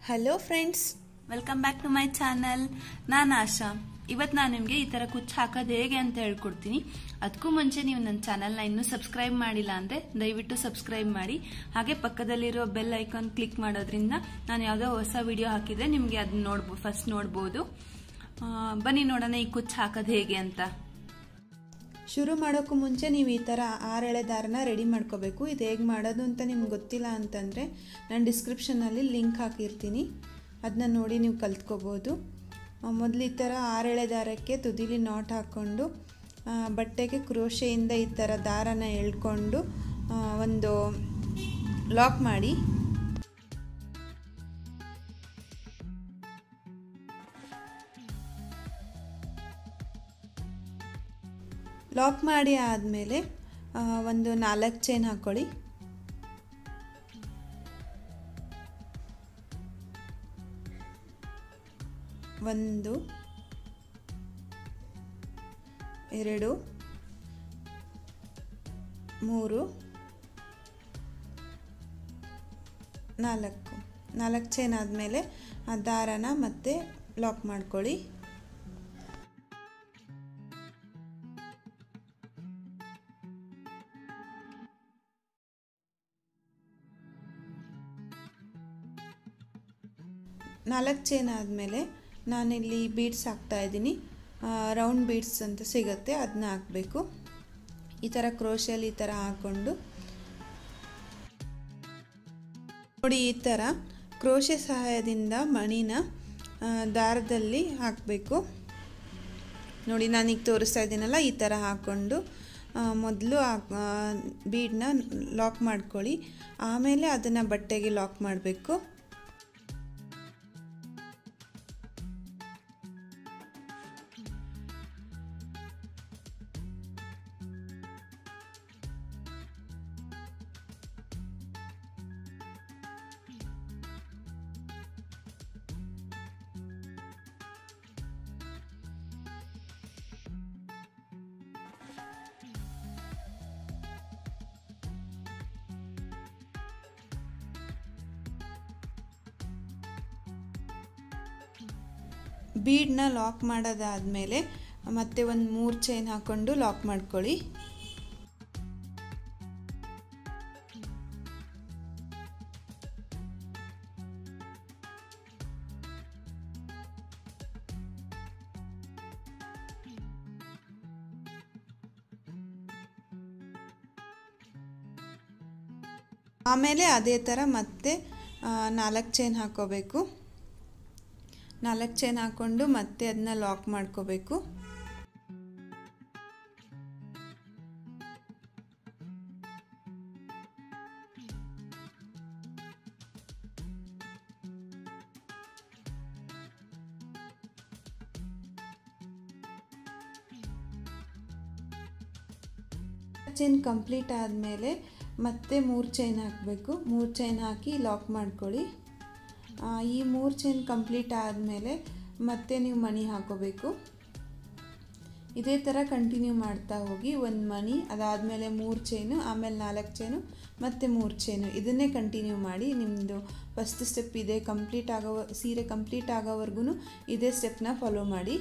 Hello friends, welcome back to my channel. ನಾನು ಆಶಾ. ಇವತ್ತು ನಾನು ನಿಮಗೆ ಈ ತರ ಕುಚ್ಚು ಹಾಕೋದು ಹೇಗೆ ಅಂತ ಹೇಳ್ಕೊಡ್ತೀನಿ. ಅದಕ್ಕೂ ಮುಂಚೆ ನೀವು ನನ್ನ ಚಾನಲ್ನ ಇನ್ನೂ ಸಬ್ಸ್ಕ್ರೈಬ್ ಮಾಡಿಲ್ಲ ಅಂದ್ರೆ ದಯವಿಟ್ಟು ಸಬ್ಸ್ಕ್ರೈಬ್ ಮಾಡಿ. ಹಾಗೆ ಪಕ್ಕದಲ್ಲಿರೋ ಬೆಲ್ ಐಕಾನ್ ಕ್ಲಿಕ್ ಮಾಡೋದ್ರಿಂದ ನಾನು ಯಾವುದೋ ಹೊಸ ವಿಡಿಯೋ ಹಾಕಿದ್ರೆ ನಿಮಗೆ ಅದನ್ನ ಫಸ್ಟ್ ನೋಡ್ಬೋದು. ಬನ್ನಿ ನೋಡೋಣ ಈ ಕುಚ್ಚು ಹಾಕೋದು ಹೇಗೆ ಅಂತ. ಶುರು ಮಾಡೋಕ್ಕೂ ಮುಂಚೆ ನೀವು ಈ ಥರ 6 ಎಳೆ ದಾರನ ರೆಡಿ ಮಾಡ್ಕೋಬೇಕು. ಇದು ಹೇಗೆ ಮಾಡೋದು ಅಂತ ನಿಮ್ಗೆ ಗೊತ್ತಿಲ್ಲ ಅಂತಂದರೆ ನಾನು ಡಿಸ್ಕ್ರಿಪ್ಷನಲ್ಲಿ ಲಿಂಕ್ ಹಾಕಿರ್ತೀನಿ, ಅದನ್ನ ನೋಡಿ ನೀವು ಕಲ್ತ್ಕೋಬೋದು. ಮೊದಲು ಈ ಥರ 6 ಎಳೆ ದಾರಕ್ಕೆ ತುದಿಲಿ ನಾಟ್ ಹಾಕ್ಕೊಂಡು ಬಟ್ಟೆಗೆ ಕ್ರೋಶೆಯಿಂದ ಈ ಥರ ದಾರನ ಎಳ್ಕೊಂಡು ಒಂದು ಲಾಕ್ ಮಾಡಿ. ಲಾಕ್ ಮಾಡಿ ಆದಮೇಲೆ ಒಂದು 4 ಚೈನ್ ಹಾಕ್ಕೊಳ್ಳಿ. ಒಂದು, 2, 3, 4 ಚೈನ್ ಆದಮೇಲೆ ಆ ದಾರನ ಮತ್ತೆ ಲಾಕ್ ಮಾಡ್ಕೊಳ್ಳಿ. ನಾಲ್ಕು ಚೈನ್ ಆದಮೇಲೆ ನಾನಿಲ್ಲಿ ಬೀಡ್ಸ್ ಹಾಕ್ತಾ ಇದ್ದೀನಿ. ರೌಂಡ್ ಬೀಡ್ಸ್ ಅಂತ ಸಿಗುತ್ತೆ, ಅದನ್ನ ಹಾಕಬೇಕು. ಈ ಥರ ಕ್ರೋಶೆಯಲ್ಲಿ ಈ ಥರ ಹಾಕ್ಕೊಂಡು ನೋಡಿ, ಈ ಥರ ಕ್ರೋಶೆ ಸಹಾಯದಿಂದ ಮಣಿನ ದಾರದಲ್ಲಿ ಹಾಕಬೇಕು. ನೋಡಿ, ನಾನೀಗ ತೋರಿಸ್ತಾ ಇದ್ದೀನಲ್ಲ, ಈ ಥರ ಹಾಕ್ಕೊಂಡು ಮೊದಲು ಬೀಡನ್ನ ಲಾಕ್ ಮಾಡ್ಕೊಳ್ಳಿ. ಆಮೇಲೆ ಅದನ್ನು ಬಟ್ಟೆಗೆ ಲಾಕ್ ಮಾಡಬೇಕು. ಬೀಡನ್ನ ಲಾಕ್ ಮಾಡೋದಾದಮೇಲೆ ಮತ್ತೆ ಒಂದು 3 ಚೈನ್ ಹಾಕ್ಕೊಂಡು ಲಾಕ್ ಮಾಡ್ಕೊಳ್ಳಿ. ಆಮೇಲೆ ಅದೇ ಥರ ಮತ್ತೆ 4 ಚೈನ್ ಹಾಕ್ಕೋಬೇಕು. 4 ಚೈನ್ ಹಾಕ್ಕೊಂಡು ಮತ್ತೆ ಅದನ್ನ ಲಾಕ್ ಮಾಡ್ಕೋಬೇಕು. ಚೈನ್ ಕಂಪ್ಲೀಟ್ ಆದಮೇಲೆ ಮತ್ತೆ 3 ಚೈನ್ ಹಾಕಬೇಕು. 3 ಚೈನ್ ಹಾಕಿ ಲಾಕ್ ಮಾಡ್ಕೊಳ್ಳಿ. ಈ 3 ಚೈನ್ ಕಂಪ್ಲೀಟ್ ಆದಮೇಲೆ ಮತ್ತೆ ನೀವು ಮಣಿ ಹಾಕೋಬೇಕು. ಇದೇ ಥರ ಕಂಟಿನ್ಯೂ ಮಾಡ್ತಾ ಹೋಗಿ. ಒಂದು ಮಣಿ, ಅದಾದಮೇಲೆ 3 ಚೈನು, ಆಮೇಲೆ 4 ಚೈನು, ಮತ್ತು 3 ಚೈನು. ಇದನ್ನೇ ಕಂಟಿನ್ಯೂ ಮಾಡಿ. ನಿಮ್ಮದು ಫಸ್ಟ್ ಸ್ಟೆಪ್ ಇದೆ, ಸೀರೆ ಕಂಪ್ಲೀಟ್ ಆಗೋವರೆಗೂ ಇದೇ ಸ್ಟೆಪ್ನ ಫಾಲೋ ಮಾಡಿ.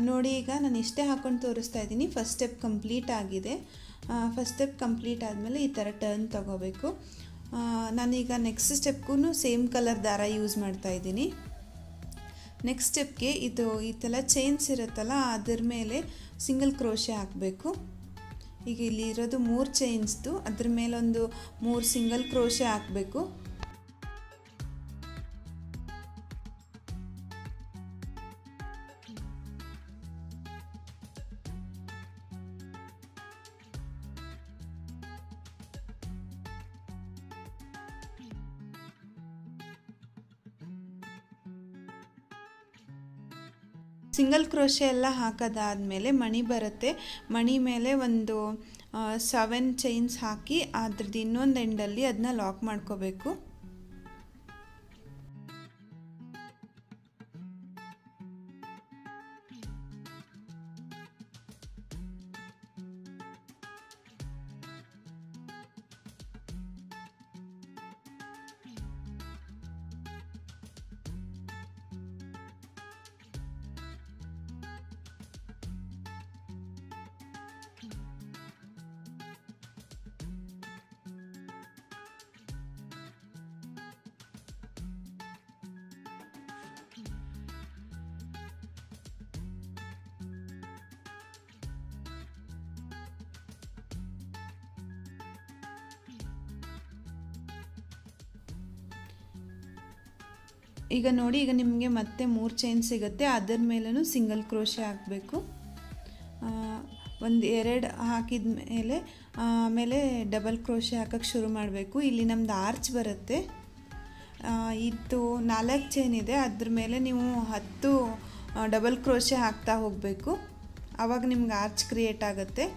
ನೋಡಿ ಈಗ ನಾನು ಇಷ್ಟೇ ಹಾಕ್ಕೊಂಡು ತೋರಿಸ್ತಾ ಇದ್ದೀನಿ. ಫಸ್ಟ್ ಸ್ಟೆಪ್ ಕಂಪ್ಲೀಟ್ ಆಗಿದೆ. ಫಸ್ಟ್ ಸ್ಟೆಪ್ ಕಂಪ್ಲೀಟ್ ಆದಮೇಲೆ ಈ ಥರ ಟರ್ನ್ ತಗೋಬೇಕು. ನಾನೀಗ ನೆಕ್ಸ್ಟ್ ಸ್ಟೆಪ್ಗೂ ಸೇಮ್ ಕಲರ್ ದಾರ ಯೂಸ್ ಮಾಡ್ತಾ ಇದ್ದೀನಿ. ನೆಕ್ಸ್ಟ್ ಸ್ಟೆಪ್ಗೆ ಇದು ಈ ಥರ ಚೈನ್ಸ್ ಇರುತ್ತಲ್ಲ ಅದ್ರ ಮೇಲೆ ಸಿಂಗಲ್ ಕ್ರೋಶೆ ಹಾಕಬೇಕು. ಈಗ ಇಲ್ಲಿ ಇರೋದು 3 ಚೈನ್ಸ್ದು, ಅದ್ರ ಮೇಲೊಂದು 3 ಸಿಂಗಲ್ ಕ್ರೋಶೆ ಹಾಕಬೇಕು. ಸಿಂಗಲ್ ಕ್ರೋಶೆ ಎಲ್ಲ ಹಾಕೋದಾದಮೇಲೆ ಮಣಿ ಬರುತ್ತೆ. ಮಣಿ ಮೇಲೆ ಒಂದು 7 ಚೈನ್ಸ್ ಹಾಕಿ ಅದ್ರದ್ದು ಇನ್ನೊಂದು ಎಂಡಲ್ಲಿ ಅದನ್ನ ಲಾಕ್ ಮಾಡ್ಕೋಬೇಕು. ಈಗ ನೋಡಿ, ಈಗ ನಿಮಗೆ ಮತ್ತೆ 3 ಚೈನ್ ಸಿಗುತ್ತೆ. ಅದರ ಮೇಲೂ ಸಿಂಗಲ್ ಕ್ರೋಶೆ ಹಾಕಬೇಕು. 1-2 ಹಾಕಿದ ಮೇಲೆ ಆಮೇಲೆ ಡಬಲ್ ಕ್ರೋಶೆ ಹಾಕೋಕ್ಕೆ ಶುರು ಮಾಡಬೇಕು. ಇಲ್ಲಿ ನಮ್ಮದು ಆರ್ಚ್ ಬರುತ್ತೆ. ಇದು 4 ಚೈನ್ ಇದೆ, ಅದ್ರ ಮೇಲೆ ನೀವು 10 ಡಬಲ್ ಕ್ರೋಶೆ ಹಾಕ್ತಾ ಹೋಗಬೇಕು. ಆವಾಗ ನಿಮ್ಗೆ ಆರ್ಚ್ ಕ್ರಿಯೇಟ್ ಆಗುತ್ತೆ.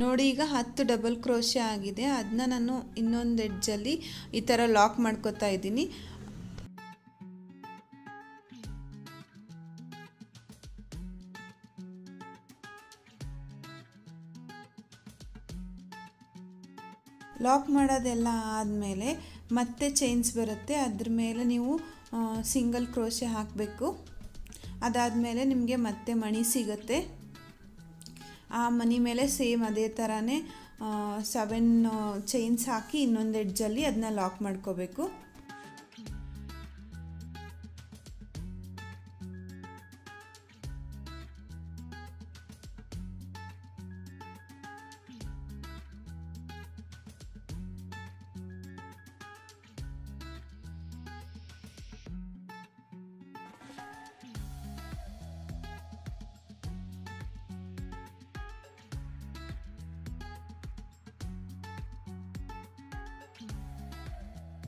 ನೋಡಿ, ಈಗ 10 ಡಬಲ್ ಕ್ರೋಶೆ ಆಗಿದೆ. ಅದನ್ನ ನಾನು ಇನ್ನೊಂದು ಎಡ್ಜಲ್ಲಿ ಈ ಥರ ಲಾಕ್ ಮಾಡ್ಕೋತಾ ಇದ್ದೀನಿ. ಲಾಕ್ ಮಾಡೋದೆಲ್ಲ ಆದಮೇಲೆ ಮತ್ತೆ ಚೈನ್ಸ್ ಬರುತ್ತೆ. ಅದ್ರ ಮೇಲೆ ನೀವು ಸಿಂಗಲ್ ಕ್ರೋಶೆ ಹಾಕಬೇಕು. ಅದಾದಮೇಲೆ ನಿಮಗೆ ಮತ್ತೆ ಮಣಿ ಸಿಗುತ್ತೆ. ಆ ಮಣಿ ಮೇಲೆ ಸೇಮ್ ಅದೇ ಥರನೇ 7 ಚೈನ್ಸ್ ಹಾಕಿ ಇನ್ನೊಂದು ಎಡ್ಜಲ್ಲಿ ಅದನ್ನ ಲಾಕ್ ಮಾಡ್ಕೋಬೇಕು.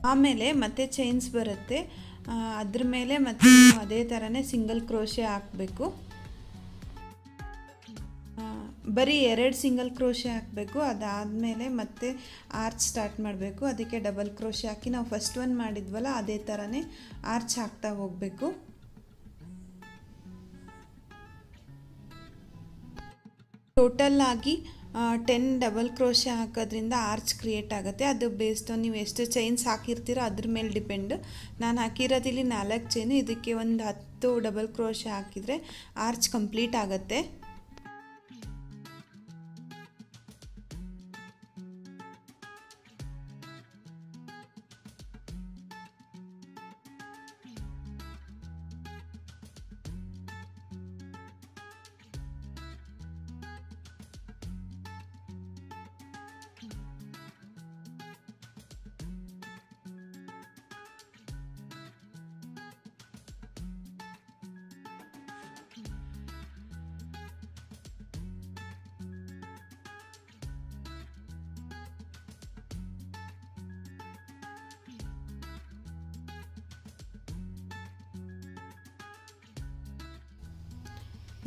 ಆಮೇಲೆ ಮತ್ತೆ ಚೈನ್ಸ್ ಬರುತ್ತೆ, ಅದ್ರ ಮೇಲೆ ಮತ್ತೆ ನೀವು ಅದೇ ಥರನೇ ಸಿಂಗಲ್ ಕ್ರೋಶೆ ಹಾಕಬೇಕು. ಬರೀ 2 ಸಿಂಗಲ್ ಕ್ರೋಶೆ ಹಾಕಬೇಕು. ಅದಾದಮೇಲೆ ಮತ್ತೆ ಆರ್ಚ್ ಸ್ಟಾರ್ಟ್ ಮಾಡಬೇಕು. ಅದಕ್ಕೆ ಡಬಲ್ ಕ್ರೋಶೆ ಹಾಕಿ ನಾವು ಫಸ್ಟ್ ಒನ್ ಮಾಡಿದ್ವಲ್ಲ ಅದೇ ಥರನೇ ಆರ್ಚ್ ಹಾಕ್ತಾ ಹೋಗಬೇಕು. ಟೋಟಲ್ ಆಗಿ 10 ಡಬಲ್ ಕ್ರೋಶೆ ಹಾಕೋದ್ರಿಂದ ಆರ್ಚ್ ಕ್ರಿಯೇಟ್ ಆಗುತ್ತೆ. ಅದು ಬೇಸ್ಡ್ ನೀವು ಎಷ್ಟು ಚೈನ್ಸ್ ಹಾಕಿರ್ತೀರೋ ಅದ್ರ ಮೇಲೆ ಡಿಪೆಂಡ್. ನಾನು ಹಾಕಿರೋದಿಲ್ಲಿ 4 ಚೈನು, ಇದಕ್ಕೆ ಒಂದು 10 ಡಬಲ್ ಕ್ರೋಶೆ ಹಾಕಿದರೆ ಆರ್ಚ್ ಕಂಪ್ಲೀಟ್ ಆಗುತ್ತೆ.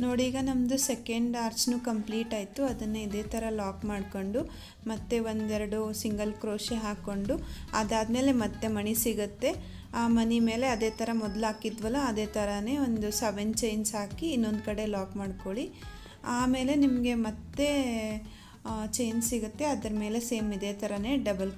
ನೋಡಿ, ಈಗ ನಮ್ಮದು ಸೆಕೆಂಡ್ ಆರ್ಚ್ನು ಕಂಪ್ಲೀಟ್ ಆಯಿತು. ಅದನ್ನು ಇದೇ ಥರ ಲಾಕ್ ಮಾಡಿಕೊಂಡು ಮತ್ತೆ 1-2 ಸಿಂಗಲ್ ಕ್ರೋಶೆ ಹಾಕ್ಕೊಂಡು ಅದಾದಮೇಲೆ ಮತ್ತೆ ಮಣಿ ಸಿಗುತ್ತೆ. ಆ ಮಣಿ ಮೇಲೆ ಅದೇ ಥರ ಮೊದಲು ಹಾಕಿದ್ವಲ್ಲ ಅದೇ ಥರನೇ ಒಂದು 7 ಚೈನ್ಸ್ ಹಾಕಿ ಇನ್ನೊಂದು ಕಡೆ ಲಾಕ್ ಮಾಡ್ಕೊಳ್ಳಿ. ಆಮೇಲೆ ನಿಮಗೆ ಮತ್ತೆ ಚೈನ್ ಸಿಗುತ್ತೆ, ಅದರ ಮೇಲೆ ಸೇಮ್ ಇದೇ ಥರನೇ ಡಬಲ್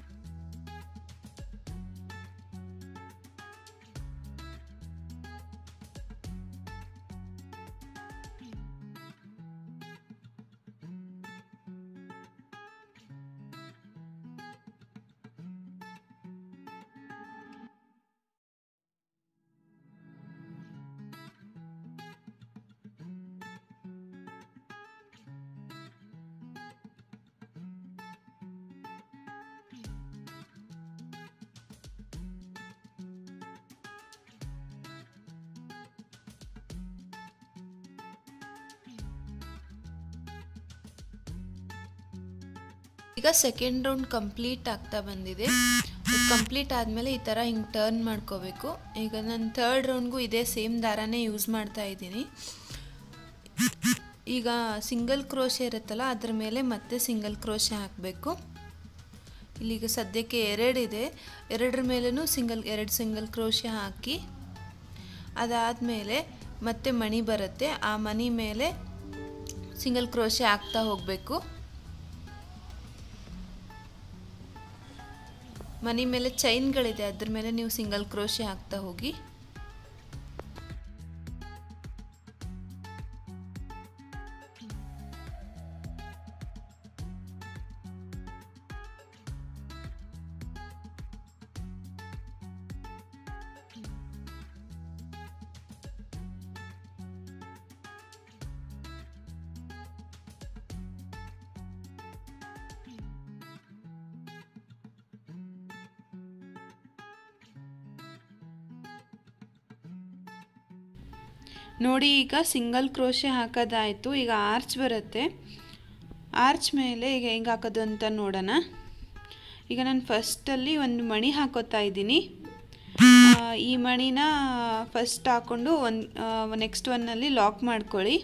ಈಗ ಸೆಕೆಂಡ್ ರೌಂಡ್ ಕಂಪ್ಲೀಟ್ ಆಗ್ತಾ ಬಂದಿದೆ. ಕಂಪ್ಲೀಟ್ ಆದಮೇಲೆ ಈ ಥರ ಹಿಂಗೆ ಟರ್ನ್ ಮಾಡ್ಕೋಬೇಕು. ಈಗ ನಾನು ಥರ್ಡ್ ರೌಂಡ್ಗೂ ಇದೇ ಸೇಮ್ ದಾರನೇ ಯೂಸ್ ಮಾಡ್ತಾ ಇದ್ದೀನಿ. ಈಗ ಸಿಂಗಲ್ ಕ್ರೋಶೆ ಇರುತ್ತಲ್ಲ ಅದ್ರ ಮೇಲೆ ಮತ್ತೆ ಸಿಂಗಲ್ ಕ್ರೋಶೆ ಹಾಕಬೇಕು. ಇಲ್ಲಿಗ ಸದ್ಯಕ್ಕೆ 2 ಇದೆ, 2 ಮೇಲೂ 2 ಸಿಂಗಲ್ ಕ್ರೋಶೆ ಹಾಕಿ ಅದಾದಮೇಲೆ ಮತ್ತೆ ಮಣಿ ಬರುತ್ತೆ. ಆ ಮಣಿ ಮೇಲೆ ಸಿಂಗಲ್ ಕ್ರೋಶೆ ಹಾಕ್ತಾ ಹೋಗಬೇಕು. ಮಣಿ ಮೇಲೆ ಚೈನ್ಗಳಿದೆ, ಅದ್ರ ಮೇಲೆ ನೀವು ಸಿಂಗಲ್ ಕ್ರೋಶೆ ಹಾಕ್ತಾ ಹೋಗಿ. ನೋಡಿ, ಈಗ ಸಿಂಗಲ್ ಕ್ರೋಶೆ ಹಾಕೋದಾಯಿತು. ಈಗ ಆರ್ಚ್ ಬರುತ್ತೆ. ಆರ್ಚ್ ಮೇಲೆ ಈಗ ಹೆಂಗೆ ಹಾಕೋದು ಅಂತ ನೋಡೋಣ. ಈಗ ನಾನು ಫಸ್ಟಲ್ಲಿ ಒಂದು ಮಣಿ ಹಾಕೋತಾ ಇದ್ದೀನಿ. ಈ ಮಣಿನ ಫಸ್ಟ್ ಹಾಕ್ಕೊಂಡು ನೆಕ್ಸ್ಟ್ ಒನ್ನಲ್ಲಿ ಲಾಕ್ ಮಾಡ್ಕೊಳ್ಳಿ.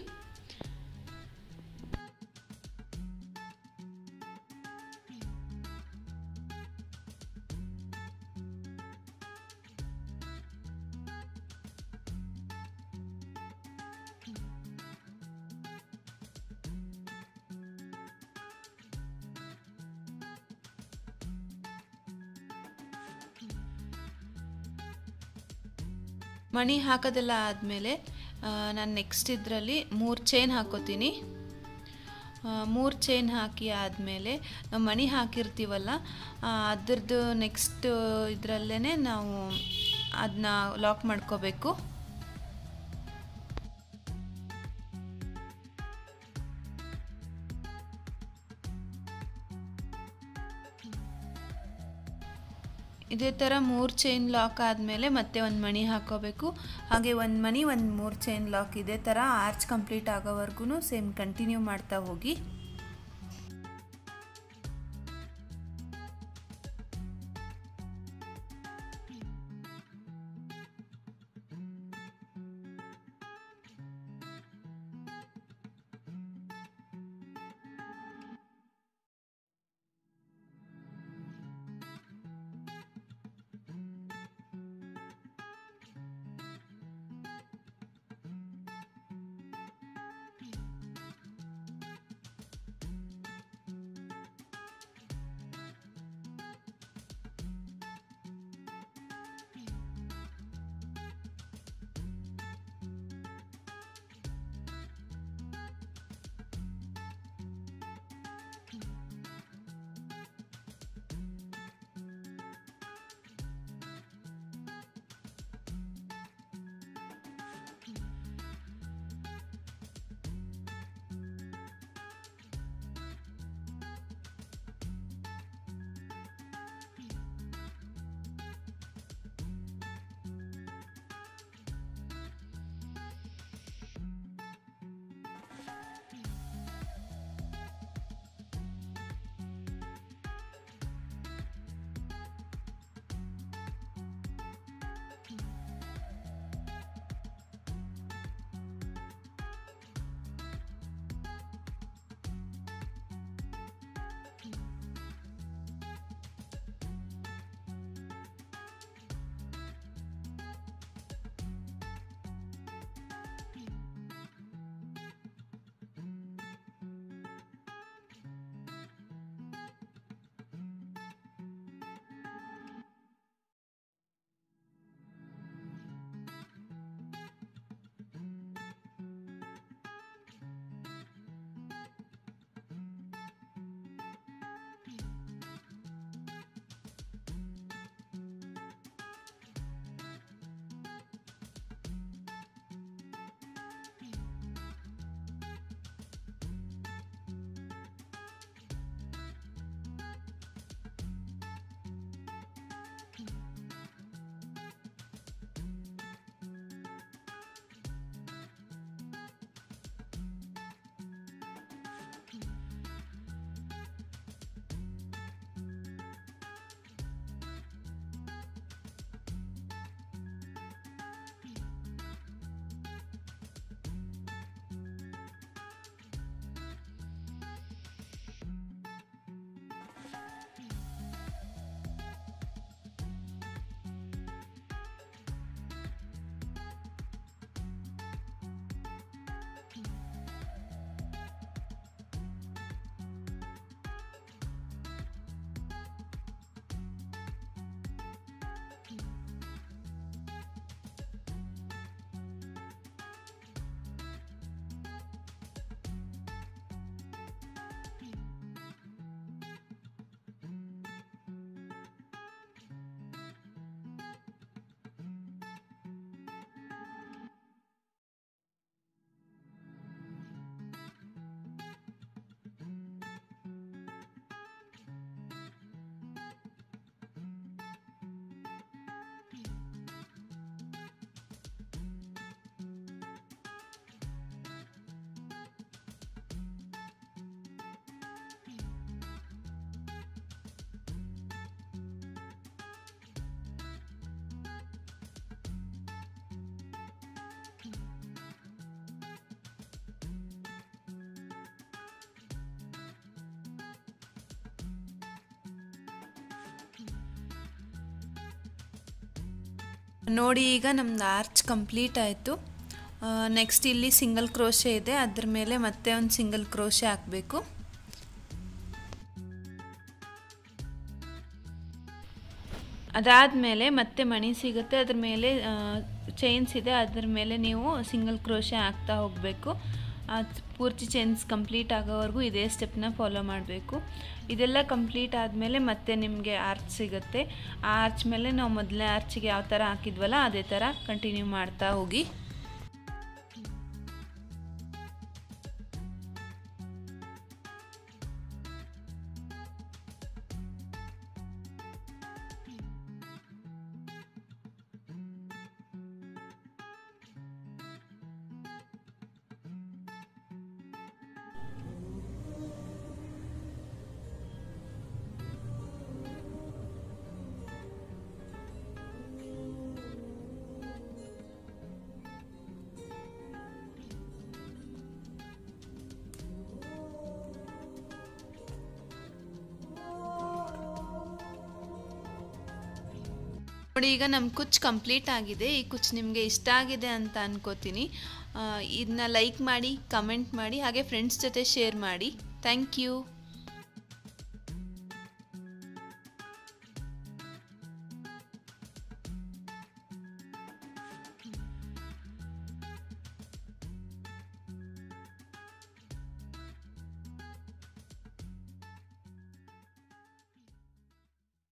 ಮಣಿ ಹಾಕೋದೆಲ್ಲ ಆದಮೇಲೆ ನಾನು ನೆಕ್ಸ್ಟ್ ಇದರಲ್ಲಿ 3 ಚೈನ್ ಹಾಕೋತೀನಿ. 3 ಚೈನ್ ಹಾಕಿ ಆದಮೇಲೆ ನಾವು ಮಣಿ ಹಾಕಿರ್ತೀವಲ್ಲ ಅದರದ್ದು ನೆಕ್ಸ್ಟ್ ಇದರಲ್ಲೇ ನಾವು ಅದನ್ನ ಲಾಕ್ ಮಾಡ್ಕೋಬೇಕು. ಇದೇ ಥರ 3 ಚೈನ್ ಲಾಕ್ ಆದಮೇಲೆ ಮತ್ತೆ ಒಂದು ಮಣಿ ಹಾಕೋಬೇಕು. ಹಾಗೆ ಒಂದು ಮಣಿ 3 ಚೈನ್ ಲಾಕ್. ಇದೇ ಥರ ಆರ್ಚ್ ಕಂಪ್ಲೀಟ್ ಆಗೋವರೆಗೂ ಸೇಮ್ ಕಂಟಿನ್ಯೂ ಮಾಡ್ತಾ ಹೋಗಿ. ನೋಡಿ ಈಗ ನಮ್ದು ಆರ್ಚ್ ಕಂಪ್ಲೀಟ್ ಆಯಿತು. ನೆಕ್ಸ್ಟ್ ಇಲ್ಲಿ ಸಿಂಗಲ್ ಕ್ರೋಶೆ ಇದೆ, ಅದ್ರ ಮೇಲೆ ಮತ್ತೆ ಒಂದು ಸಿಂಗಲ್ ಕ್ರೋಶೆ ಹಾಕಬೇಕು. ಅದಾದಮೇಲೆ ಮತ್ತೆ ಮಣಿ ಸಿಗುತ್ತೆ, ಅದ್ರ ಮೇಲೆ ಚೈನ್ಸ್ ಇದೆ, ಅದ್ರ ಮೇಲೆ ನೀವು ಸಿಂಗಲ್ ಕ್ರೋಶೆ ಹಾಕ್ತಾ ಹೋಗಬೇಕು. ಪೂರ್ತಿ ಚೈನ್ಸ್ ಕಂಪ್ಲೀಟ್ ಆಗೋವರೆಗೂ ಇದೇ ಸ್ಟೆಪ್ನ ಫಾಲೋ ಮಾಡಬೇಕು. ಇದೆಲ್ಲ ಕಂಪ್ಲೀಟ್ ಆದಮೇಲೆ ಮತ್ತೆ ನಿಮಗೆ ಆರ್ಚ್ ಸಿಗುತ್ತೆ. ಆ ಆರ್ಚ್ ಮೇಲೆ ನಾವು ಮೊದಲನೇ ಆರ್ಚಿಗೆ ಯಾವ ಥರ ಹಾಕಿದ್ವಲ್ಲ ಅದೇ ಥರ ಕಂಟಿನ್ಯೂ ಮಾಡ್ತಾ ಹೋಗಿ. ನೋಡಿ ಈಗ ನಮ್ಮ ಕುಚ್ಚು ಕಂಪ್ಲೀಟ್ ಆಗಿದೆ. ಈ ಕುಚ್ಚು ನಿಮಗೆ ಇಷ್ಟ ಆಗಿದೆ ಅಂತ ಅನ್ಕೋತೀನಿ. ಇದನ್ನ ಲೈಕ್ ಮಾಡಿ, ಕಮೆಂಟ್ ಮಾಡಿ, ಹಾಗೆ ಫ್ರೆಂಡ್ಸ್ ಜೊತೆ ಶೇರ್ ಮಾಡಿ. Thank you.